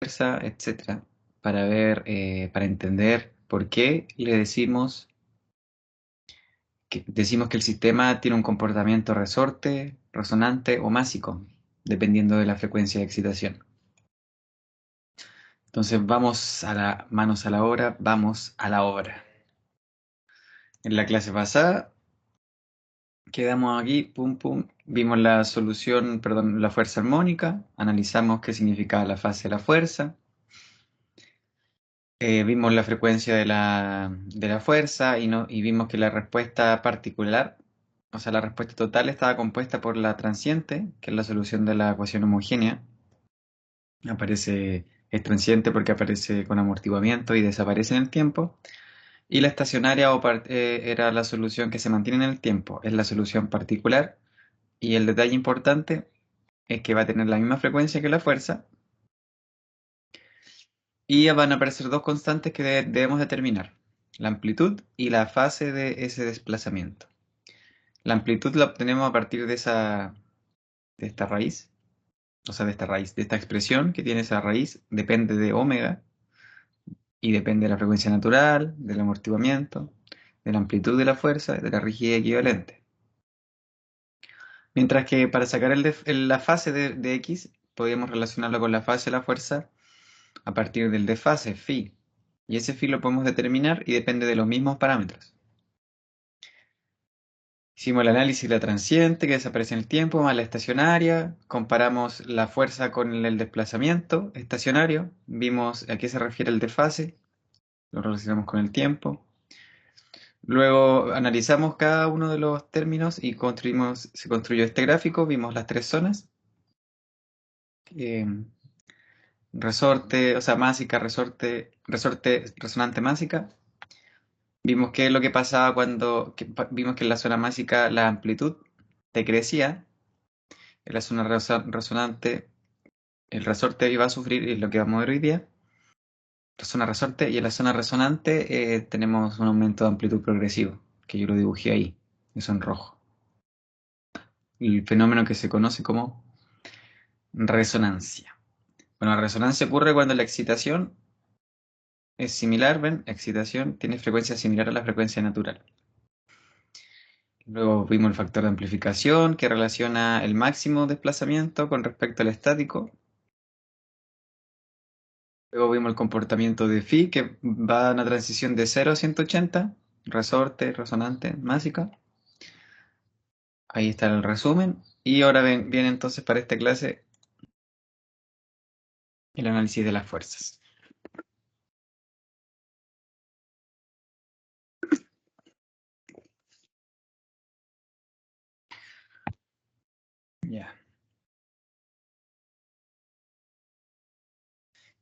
fuerza, etcétera, para ver, para entender por qué le decimos que el sistema tiene un comportamiento resorte, resonante o másico, dependiendo de la frecuencia de excitación. Entonces manos a la obra, vamos a la obra. En la clase pasada quedamos aquí, pum pum, vimos la solución, perdón, la fuerza armónica, analizamos qué significaba la fase de la fuerza. Vimos la frecuencia de la fuerza y vimos que la respuesta particular, o sea, la respuesta total estaba compuesta por la transiente, que es la solución de la ecuación homogénea. Es transiente porque aparece con amortiguamiento y desaparece en el tiempo. Y la estacionaria era la solución que se mantiene en el tiempo, es la solución particular. Y el detalle importante es que va a tener la misma frecuencia que la fuerza. Y van a aparecer dos constantes que debemos determinar, la amplitud y la fase de ese desplazamiento. La amplitud la obtenemos a partir de esta raíz, o sea, de esta expresión que tiene esa raíz, depende de omega y depende de la frecuencia natural, del amortiguamiento, de la amplitud de la fuerza, de la rigidez equivalente. Mientras que para sacar la fase de X, podemos relacionarlo con la fase de la fuerza a partir del desfase, phi. Y ese phi lo podemos determinar y depende de los mismos parámetros. Hicimos el análisis de la transiente que desaparece en el tiempo, más la estacionaria. Comparamos la fuerza con el desplazamiento estacionario. Vimos a qué se refiere el desfase. Lo relacionamos con el tiempo. Luego analizamos cada uno de los términos y se construyó este gráfico. Vimos las tres zonas. Eh, resorte, o sea, másica, resorte, resonante másica. Vimos qué es lo que pasaba vimos que en la zona másica la amplitud decrecía. En la zona resonante, el resorte iba a sufrir, es lo que vamos a ver hoy día, la zona resorte, y en la zona resonante tenemos un aumento de amplitud progresivo, que yo lo dibujé ahí, eso en rojo. El fenómeno que se conoce como resonancia. Bueno, la resonancia ocurre cuando la excitación es similar, ¿ven? Excitación tiene frecuencia similar a la frecuencia natural. Luego vimos el factor de amplificación que relaciona el máximo desplazamiento con respecto al estático. Luego vimos el comportamiento de phi que va a una transición de 0 a 180, resorte, resonante, másica. Ahí está el resumen. Y ahora viene entonces para esta clase el análisis de las fuerzas. Ya.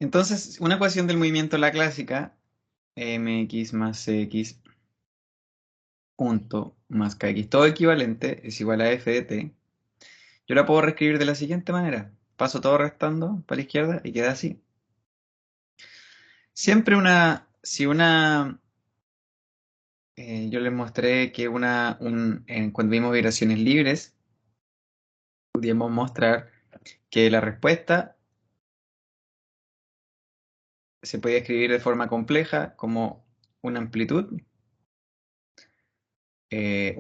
Entonces, una ecuación del movimiento, la clásica, mx más cx punto más kx, todo equivalente, es igual a f de t. Yo la puedo reescribir de la siguiente manera. Paso todo restando para la izquierda y queda así. Siempre yo les mostré que cuando vimos vibraciones libres, pudimos mostrar que la respuesta se podía escribir de forma compleja como una amplitud, que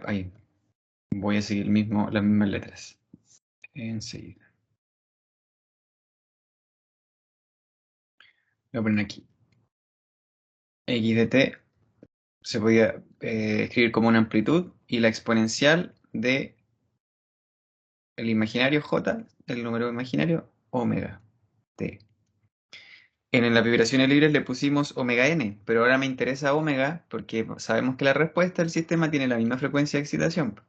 ahí, voy a seguir las mismas letras enseguida. Voy a poner aquí. X de t se podía escribir como una amplitud y la exponencial de el imaginario j, el número imaginario, omega t. En las vibraciones libres le pusimos omega n, pero ahora me interesa omega porque sabemos que la respuesta del sistema tiene la misma frecuencia de excitación.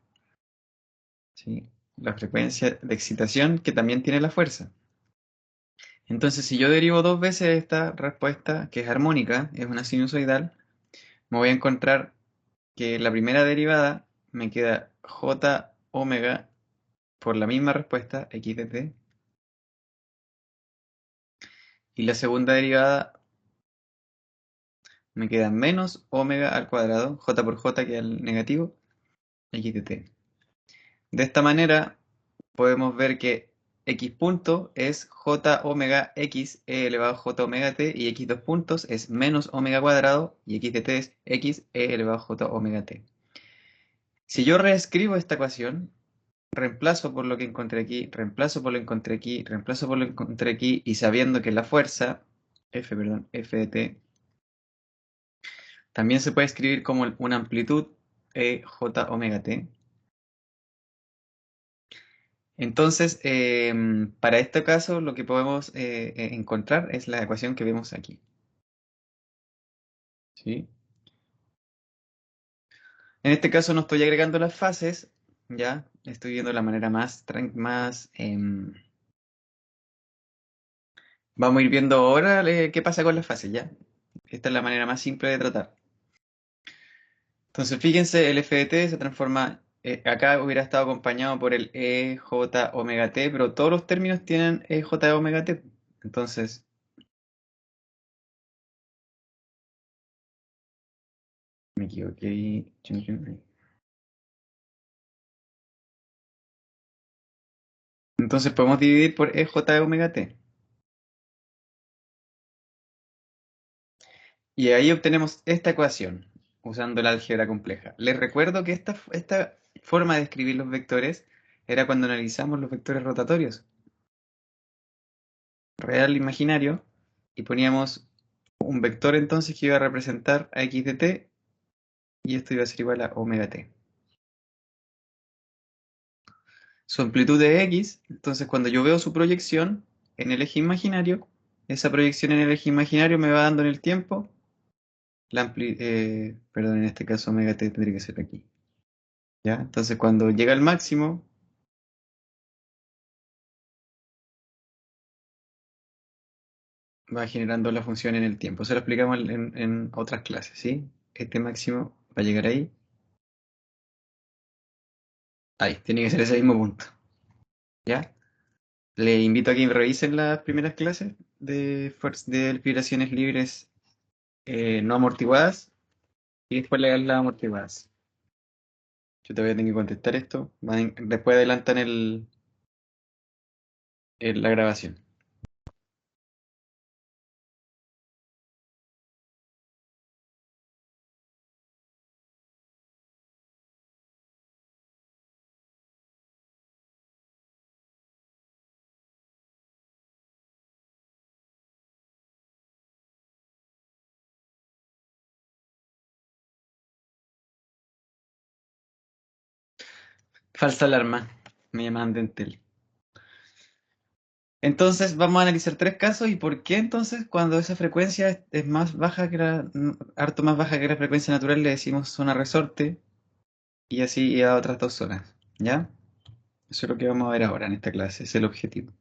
¿Sí? La frecuencia de excitación que también tiene la fuerza. Entonces, si yo derivo dos veces esta respuesta, que es armónica, es una sinusoidal, me voy a encontrar que la primera derivada me queda j omega por la misma respuesta, x de t, y la segunda derivada me queda menos omega al cuadrado, j por j queda el negativo, x de t. De esta manera podemos ver que X punto es J omega X E elevado a J omega T y X dos puntos es menos omega cuadrado y X de T es X E elevado a J omega T. Si yo reescribo esta ecuación, reemplazo por lo que encontré aquí, reemplazo por lo que encontré aquí, reemplazo por lo que encontré aquí y sabiendo que la fuerza, F de T, también se puede escribir como una amplitud J omega T. Entonces, para este caso, lo que podemos encontrar es la ecuación que vemos aquí. ¿Sí? En este caso no estoy agregando las fases, ya estoy viendo la manera vamos a ir viendo ahora qué pasa con las fases, ¿ya? Esta es la manera más simple de tratar. Entonces, fíjense, el f de t se transforma, acá hubiera estado acompañado por el e j omega t, pero todos los términos tienen e j omega t. Entonces, me equivoqué. Chun, chun. Entonces podemos dividir por e j omega t. Y ahí obtenemos esta ecuación, usando el álgebra compleja. Les recuerdo que esta forma de escribir los vectores era cuando analizamos los vectores rotatorios, real, imaginario, y poníamos un vector entonces que iba a representar a x de t, y esto iba a ser igual a omega t. Su amplitud de x, entonces cuando yo veo su proyección en el eje imaginario, esa proyección en el eje imaginario me va dando en el tiempo perdón, en este caso omega t tendría que ser aquí. ¿Ya? Entonces cuando llega al máximo, va generando la función en el tiempo. Eso lo explicamos en otras clases, ¿sí? Este máximo va a llegar ahí. Ahí, tiene que ser ese mismo punto. ¿Ya? Le invito a que revisen las primeras clases de vibraciones libres no amortiguadas y después leer las amortiguadas. Yo te voy a tener que contestar esto. Después adelantan la grabación. Falsa alarma. Me llaman de Entel. Entonces vamos a analizar tres casos y por qué entonces cuando esa frecuencia es más baja que harto más baja que la frecuencia natural le decimos zona resorte y así a otras dos zonas, ¿ya? Eso es lo que vamos a ver ahora en esta clase, es el objetivo.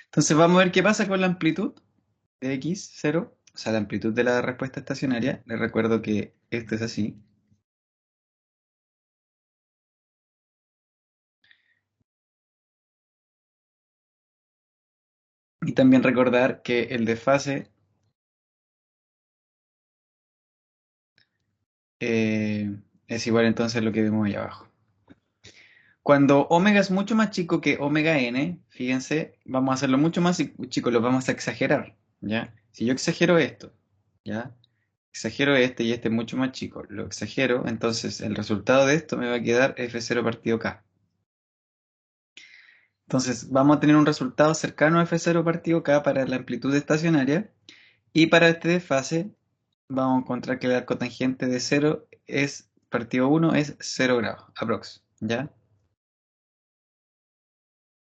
Entonces vamos a ver qué pasa con la amplitud de x0, o sea, la amplitud de la respuesta estacionaria. Les recuerdo que esto es así. Y también recordar que el desfase es igual entonces a lo que vemos ahí abajo. Cuando omega es mucho más chico que omega n, fíjense, vamos a hacerlo mucho más chico, lo vamos a exagerar, ¿ya? Si yo exagero esto, ¿ya? Exagero este y este es mucho más chico, lo exagero, entonces el resultado de esto me va a quedar f0 partido k. Entonces vamos a tener un resultado cercano a f0 partido k para la amplitud estacionaria y para este desfase vamos a encontrar que el arco tangente de 0 es partido 1 es 0 grados, aprox, ¿ya?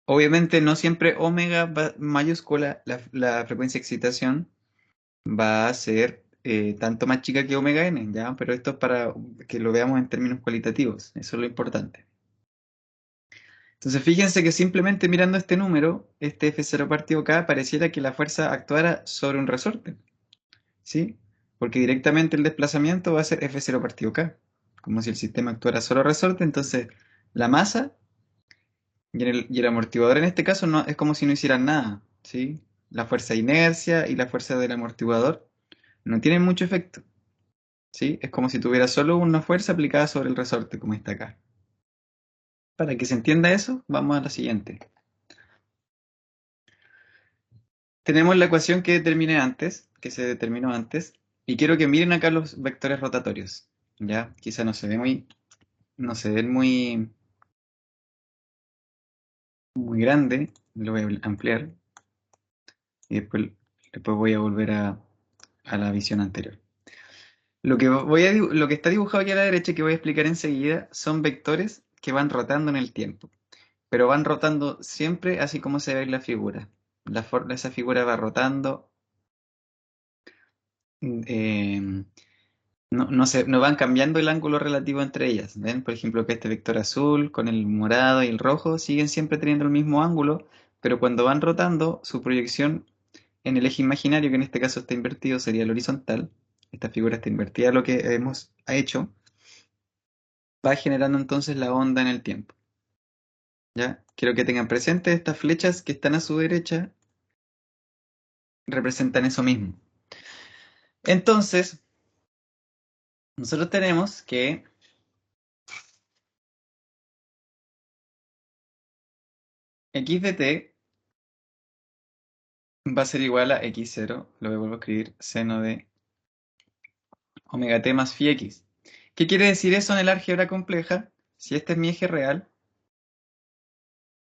Obviamente no siempre omega mayúscula, la frecuencia de excitación va a ser tanto más chica que omega n, ¿ya? Pero esto es para que lo veamos en términos cualitativos, eso es lo importante. Entonces fíjense que simplemente mirando este número, este F0 partido K, pareciera que la fuerza actuara sobre un resorte, ¿sí? Porque directamente el desplazamiento va a ser F0 partido K, como si el sistema actuara sobre resorte, entonces la masa y el amortiguador en este caso no, es como si no hicieran nada, ¿sí? La fuerza de inercia y la fuerza del amortiguador no tienen mucho efecto, ¿sí? Es como si tuviera solo una fuerza aplicada sobre el resorte, como está acá. Para que se entienda eso, vamos a la siguiente. Tenemos la ecuación que determiné antes, que se determinó antes, y quiero que miren acá los vectores rotatorios. ¿Ya? Quizá no se ven muy grande, lo voy a ampliar y después voy a volver a la visión anterior. Lo que está dibujado aquí a la derecha, que voy a explicar enseguida, son vectores que van rotando en el tiempo, pero van rotando siempre así como se ve en la figura. Esa figura va rotando, eh, no van cambiando el ángulo relativo entre ellas. ¿Ven? Por ejemplo, que este vector azul con el morado y el rojo siguen siempre teniendo el mismo ángulo, pero cuando van rotando, su proyección en el eje imaginario, que en este caso está invertido, sería el horizontal. Esta figura está invertida a lo que hemos hecho. Va generando entonces la onda en el tiempo. ¿Ya? Quiero que tengan presente estas flechas que están a su derecha representan eso mismo. Entonces, nosotros tenemos que x de t va a ser igual a x0, lo vuelvo a escribir, seno de omega t más phi x. ¿Qué quiere decir eso en el álgebra compleja? Si este es mi eje real,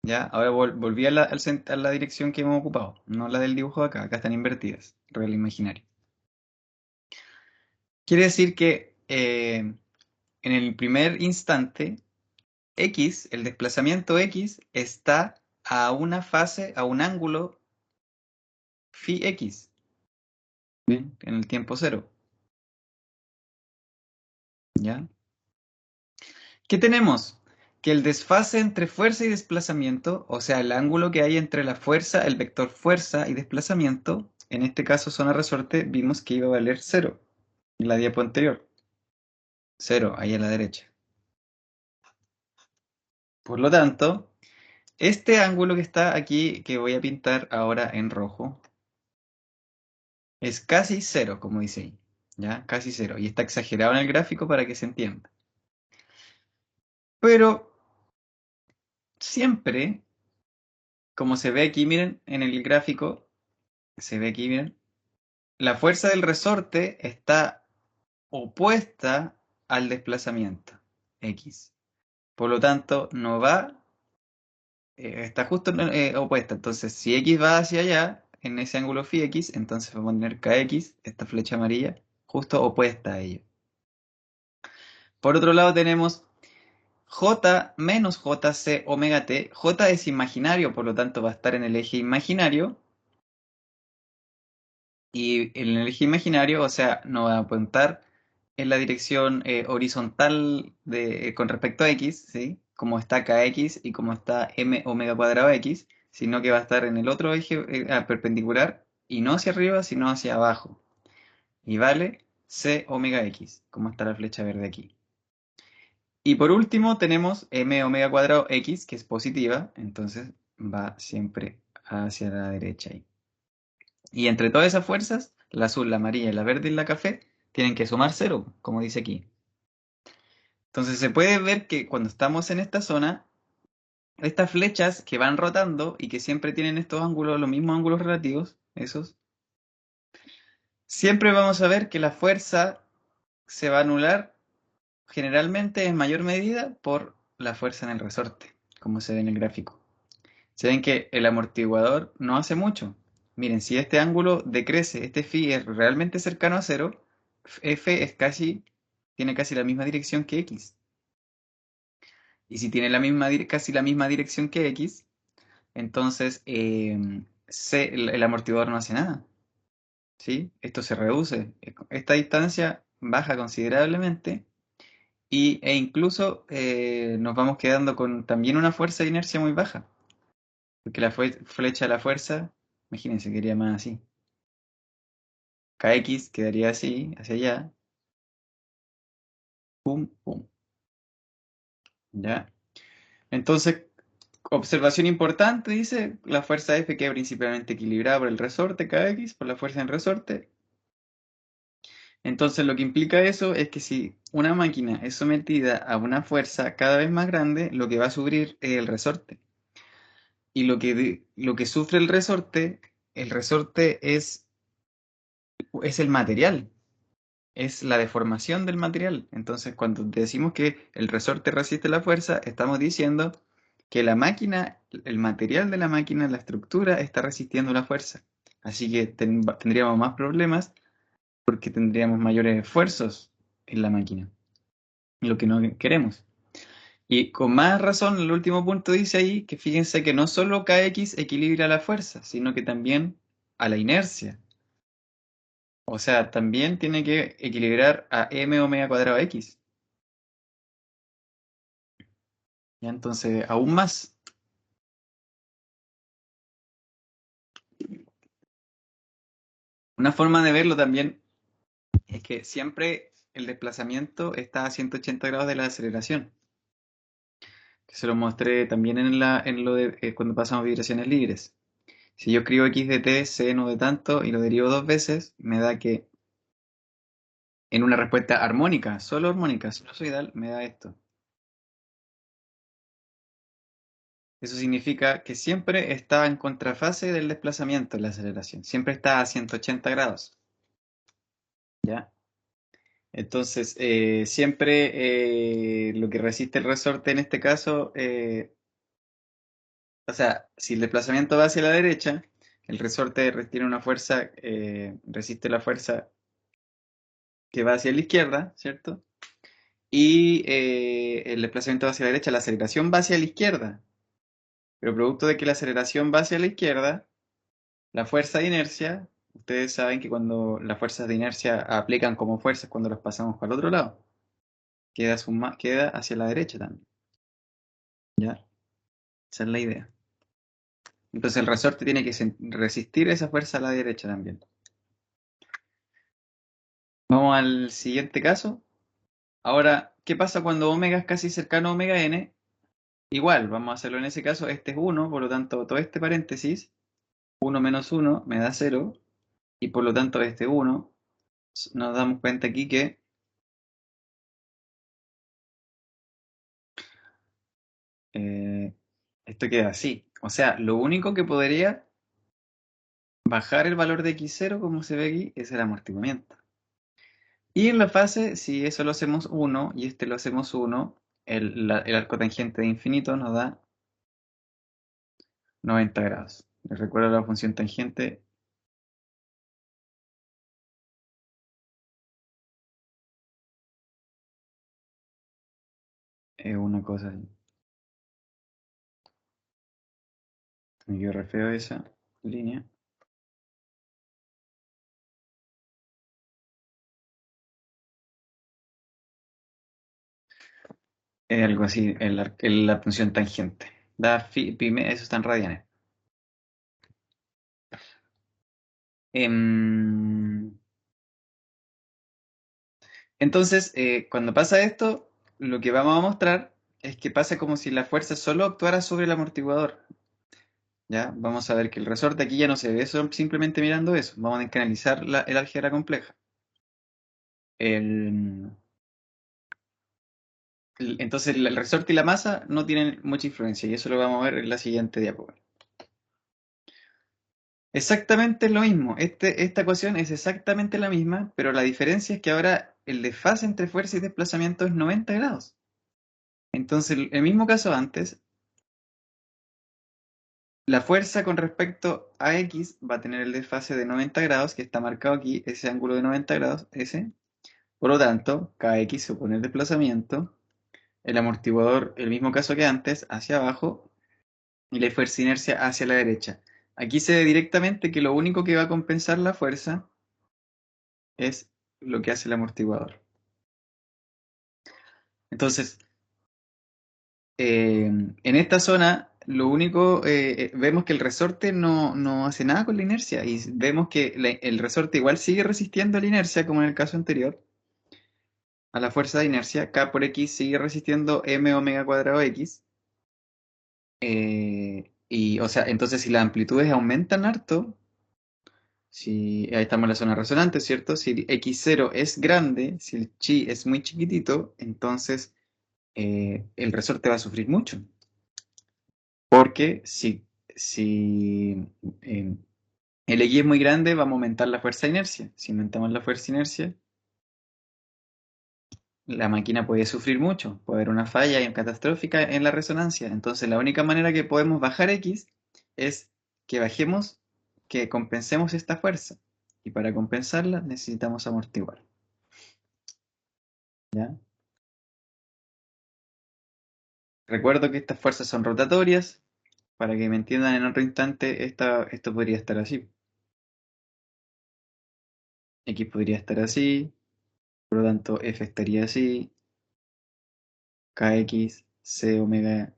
ya, ahora volví a la dirección que hemos ocupado, no la del dibujo de acá, acá están invertidas, real e imaginario. Quiere decir que en el primer instante, x, el desplazamiento x, está a una fase, a un ángulo phi x, ¿bien? En el tiempo cero, ¿ya? ¿Qué tenemos? Que el desfase entre fuerza y desplazamiento, o sea, el ángulo que hay entre la fuerza, el vector fuerza y desplazamiento, en este caso zona resorte, vimos que iba a valer cero en la diapo anterior. Cero, ahí a la derecha. Por lo tanto, este ángulo que está aquí, que voy a pintar ahora en rojo, es casi cero, como dice ahí. ¿Ya? Casi cero. Y está exagerado en el gráfico para que se entienda. Pero siempre, como se ve aquí, miren, en el gráfico, se ve aquí, miren, la fuerza del resorte está opuesta al desplazamiento, X. Por lo tanto, no va, está justo opuesta. Entonces, si X va hacia allá, en ese ángulo phi X, entonces vamos a tener KX, esta flecha amarilla, justo opuesta a ello. Por otro lado tenemos J menos JC omega t. J es imaginario, por lo tanto va a estar en el eje imaginario. Y en el eje imaginario, o sea, no va a apuntar en la dirección horizontal con respecto a x, ¿sí? Como está kx y como está m omega cuadrado x, sino que va a estar en el otro eje perpendicular y no hacia arriba, sino hacia abajo. Y vale c omega x, como está la flecha verde aquí. Y por último tenemos m omega cuadrado x, que es positiva, entonces va siempre hacia la derecha ahí. Y entre todas esas fuerzas, la azul, la amarilla, la verde y la café, tienen que sumar cero, como dice aquí. Entonces se puede ver que cuando estamos en esta zona, estas flechas que van rotando y que siempre tienen estos ángulos, los mismos ángulos relativos, esos, siempre vamos a ver que la fuerza se va a anular generalmente en mayor medida por la fuerza en el resorte, como se ve en el gráfico. Se ven que el amortiguador no hace mucho. Miren, si este ángulo decrece, este phi es realmente cercano a cero, f tiene casi la misma dirección que x. Y si tiene casi la misma dirección que x, entonces el amortiguador no hace nada. ¿Sí? Esto se reduce. Esta distancia baja considerablemente e incluso nos vamos quedando con también una fuerza de inercia muy baja. Porque la flecha de la fuerza, imagínense, quedaría más así. Kx quedaría así, hacia allá. Pum, pum. ¿Ya? Entonces, observación importante, dice, la fuerza F queda principalmente equilibrada por el resorte Kx, por la fuerza en resorte. Entonces lo que implica eso es que si una máquina es sometida a una fuerza cada vez más grande, lo que va a sufrir es el resorte. Y lo que sufre el resorte es el material, es la deformación del material. Entonces, cuando decimos que el resorte resiste la fuerza, estamos diciendo que la máquina, el material de la máquina, la estructura, está resistiendo la fuerza. Así que tendríamos más problemas porque tendríamos mayores esfuerzos en la máquina, lo que no queremos. Y con más razón, el último punto dice ahí que fíjense que no solo Kx equilibra la fuerza, sino que también a la inercia. O sea, también tiene que equilibrar a m omega cuadrado x. ¿Ya? Entonces, aún más. Una forma de verlo también es que siempre el desplazamiento está a 180 grados de la aceleración. Que se lo mostré también en lo de cuando pasamos vibraciones libres. Si yo escribo x de t seno de tanto y lo derivo dos veces, me da que en una respuesta armónica, solo armónica, sinusoidal, me da esto. Eso significa que siempre está en contrafase del desplazamiento en la aceleración. Siempre está a 180 grados. ¿Ya? Entonces, siempre lo que resiste el resorte en este caso, o sea, si el desplazamiento va hacia la derecha, el resorte tiene una fuerza, resiste la fuerza que va hacia la izquierda, ¿cierto? Y el desplazamiento va hacia la derecha, la aceleración va hacia la izquierda. Pero producto de que la aceleración va hacia la izquierda, la fuerza de inercia, ustedes saben que cuando las fuerzas de inercia aplican como fuerzas cuando las pasamos para el otro lado, queda hacia la derecha también. ¿Ya? Esa es la idea. Entonces el resorte tiene que resistir esa fuerza a la derecha también. Vamos al siguiente caso. Ahora, ¿qué pasa cuando omega es casi cercano a omega n? Igual, vamos a hacerlo en ese caso. Este es 1, por lo tanto, todo este paréntesis, 1 menos 1 me da 0, y por lo tanto este 1, nos damos cuenta aquí que eh, esto queda así. O sea, lo único que podría bajar el valor de x0, como se ve aquí, es el amortiguamiento. Y en la fase, si eso lo hacemos 1 y este lo hacemos 1, el arco tangente de infinito nos da 90 grados. Les recuerdo la función tangente. Es una cosa. Me quedo re feo esa línea. Es algo así, la función tangente. Da eso está en radianes. Em, Entonces, cuando pasa esto, lo que vamos a mostrar es que pasa como si la fuerza solo actuara sobre el amortiguador. ¿Ya? Vamos a ver que el resorte aquí ya no se ve simplemente mirando eso. Vamos a canalizar el álgebra compleja. El- entonces, el resorte y la masa no tienen mucha influencia y eso lo vamos a ver en la siguiente diapositiva. Exactamente lo mismo. Esta ecuación es exactamente la misma, pero la diferencia es que ahora el desfase entre fuerza y desplazamiento es 90 grados. Entonces, el mismo caso antes, la fuerza con respecto a X va a tener el desfase de 90 grados, que está marcado aquí, ese ángulo de 90 grados, ese. Por lo tanto, Kx supone el desplazamiento, el amortiguador, el mismo caso que antes, hacia abajo, y la fuerza de inercia hacia la derecha. Aquí se ve directamente que lo único que va a compensar la fuerza es lo que hace el amortiguador. Entonces, en esta zona, lo único, vemos que el resorte no hace nada con la inercia y vemos que el resorte igual sigue resistiendo la inercia, como en el caso anterior, a la fuerza de inercia. K por X sigue resistiendo m omega cuadrado X. Y, o sea, entonces si las amplitudes aumentan harto, Ahí estamos en la zona resonante, ¿cierto? Si el x0 es grande, si el chi es muy chiquitito, entonces el resorte va a sufrir mucho. Porque si el X es muy grande, vamos a aumentar la fuerza de inercia. Si aumentamos la fuerza de inercia, la máquina puede sufrir mucho. Puede haber una falla catastrófica en la resonancia. Entonces, la única manera que podemos bajar X es que bajemos, que compensemos esta fuerza. Y para compensarla necesitamos amortiguar. ¿Ya? Recuerdo que estas fuerzas son rotatorias. Para que me entiendan en otro instante, esto podría estar así. X podría estar así, por lo tanto F estaría así, KX, C omega.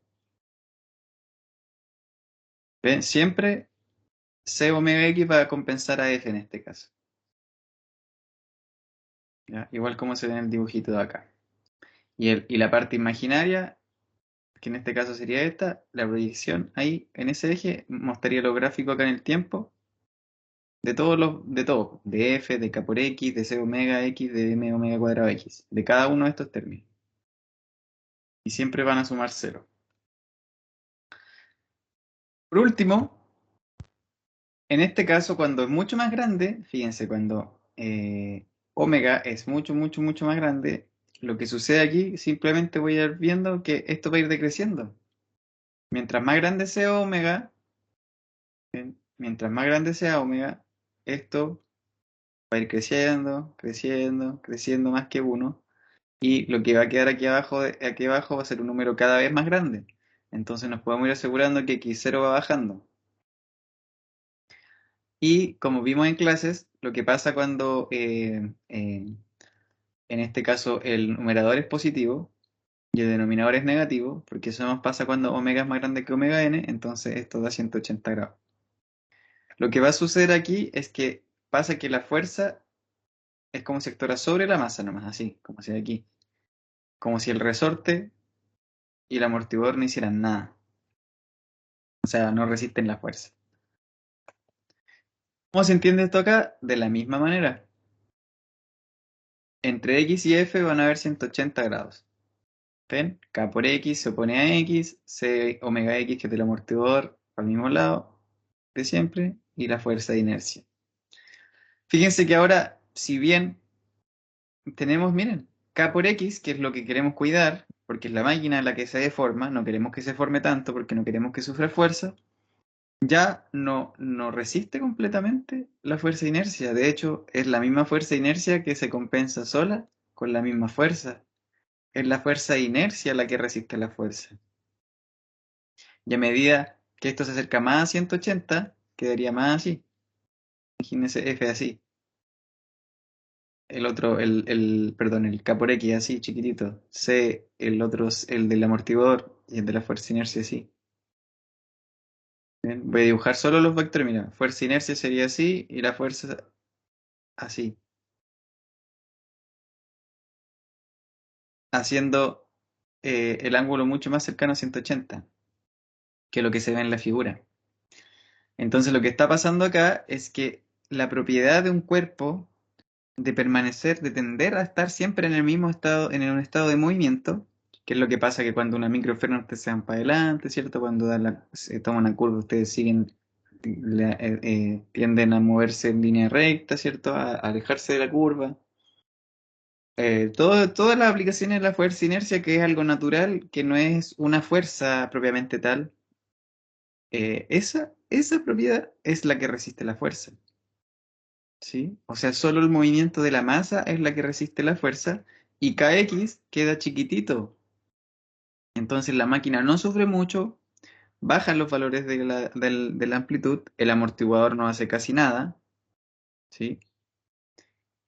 ¿Ven? Siempre C omega X va a compensar a F en este caso. ¿Ya? Igual como se ve en el dibujito de acá. Y la parte imaginaria, que en este caso sería esta, la proyección ahí en ese eje, mostraría lo gráfico acá en el tiempo, de F, de K por X, de C omega X, de M omega cuadrado X, de cada uno de estos términos. Y siempre van a sumar cero. Por último, en este caso, cuando es mucho más grande, fíjense, cuando omega es mucho, mucho, mucho más grande, lo que sucede aquí, simplemente voy a ir viendo que esto va a ir decreciendo. Mientras más grande sea omega, mientras más grande sea omega, esto va a ir creciendo, creciendo, creciendo más que uno, y lo que va a quedar aquí abajo va a ser un número cada vez más grande. Entonces nos podemos ir asegurando que x0 va bajando. Y como vimos en clases, lo que pasa cuando en este caso el numerador es positivo y el denominador es negativo, porque eso nos pasa cuando omega es más grande que omega n, entonces esto da 180 grados. Lo que va a suceder aquí es que pasa que la fuerza es como si actuara sobre la masa nomás, así, como si de aquí. Como si el resorte y el amortiguador no hicieran nada. O sea, no resisten la fuerza. ¿Cómo se entiende esto acá? De la misma manera. Entre x y f van a haber 180 grados. ¿Ven? K por X se opone a X, C omega X, que es del amortiguador, al mismo lado de siempre, y la fuerza de inercia. Fíjense que ahora, si bien tenemos, miren, K por X, que es lo que queremos cuidar, porque es la máquina en la que se deforma, no queremos que se forme tanto porque no queremos que sufra fuerza, ya no resiste completamente la fuerza de inercia. De hecho, es la misma fuerza de inercia que se compensa sola con la misma fuerza. Es la fuerza de inercia la que resiste la fuerza. Y a medida que esto se acerca más a 180, quedaría más así. Imagínense F así. El otro, perdón, el K por X así, chiquitito. C, el otro, el del amortiguador y el de la fuerza inercia así. Bien, voy a dibujar solo los vectores. Mira, fuerza inercia sería así y la fuerza así. Haciendo el ángulo mucho más cercano a 180 que lo que se ve en la figura. Entonces lo que está pasando acá es que la propiedad de un cuerpo de permanecer, de tender a estar siempre en el mismo estado, en un estado de movimiento, que es lo que pasa que cuando una microfrena ustedes se van para adelante, ¿cierto? Cuando se toma una curva ustedes siguen, tienden a moverse en línea recta, ¿cierto? A alejarse de la curva. Todas las aplicaciones de la fuerza inercia, que es algo natural, que no es una fuerza propiamente tal, esa propiedad es la que resiste la fuerza. ¿Sí? O sea, solo el movimiento de la masa es la que resiste la fuerza y kx queda chiquitito. Entonces la máquina no sufre mucho, bajan los valores de la amplitud, el amortiguador no hace casi nada, ¿sí?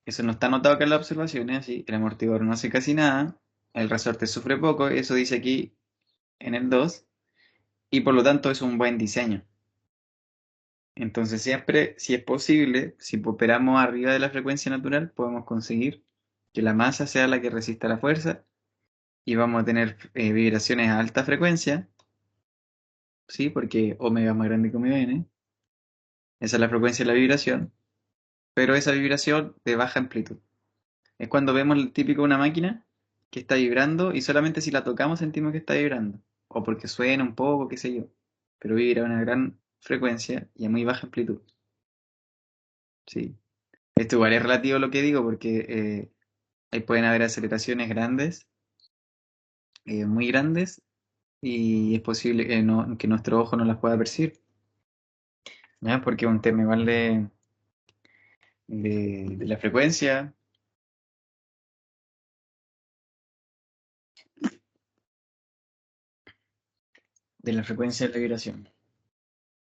Eso no está anotado acá en las observaciones, ¿sí? El amortiguador no hace casi nada, el resorte sufre poco, eso dice aquí en el 2, y por lo tanto es un buen diseño. Entonces siempre, si es posible, si operamos arriba de la frecuencia natural, podemos conseguir que la masa sea la que resista la fuerza y vamos a tener vibraciones a alta frecuencia, ¿sí? Porque omega es más grande que omega n. Esa es la frecuencia de la vibración. pero esa vibración de baja amplitud. Es cuando vemos el típico de una máquina que está vibrando y solamente si la tocamos sentimos que está vibrando. O porque suena un poco, qué sé yo. Pero vibra a una gran frecuencia y a muy baja amplitud. Sí. Esto igual es relativo a lo que digo porque ahí pueden haber aceleraciones grandes, muy grandes, y es posible que nuestro ojo no las pueda percibir. ¿Ya? Porque es un tema igual de la frecuencia, de la frecuencia de la vibración.